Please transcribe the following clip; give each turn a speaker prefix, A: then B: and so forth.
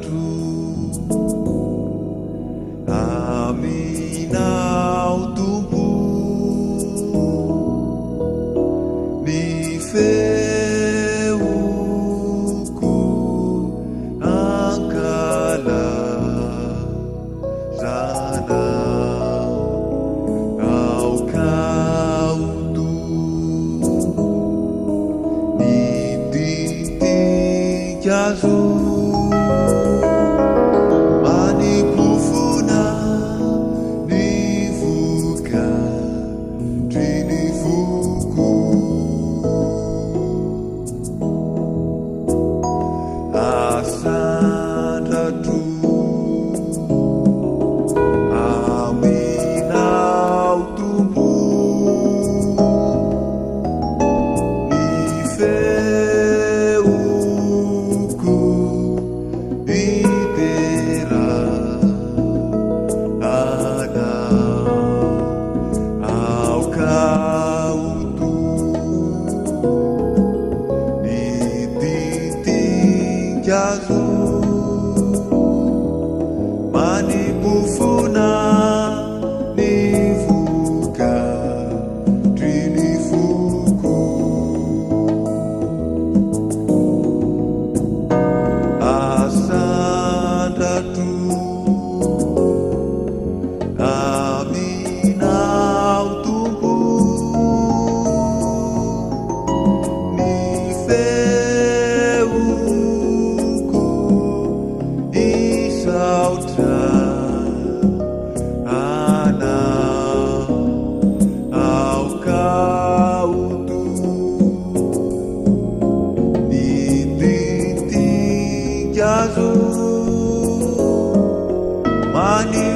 A: tu aminao tompo ny feoko ankalazana ao kauto ny titinkazo manipofona ny vokatry ny voko asandratro aminao tompo ny feoko iterana ao kauto ny titinkazo manipofona ny vokatry ny voko asandratro aminao tompo ny feoko isaotra ao kauto ny titinkazo mani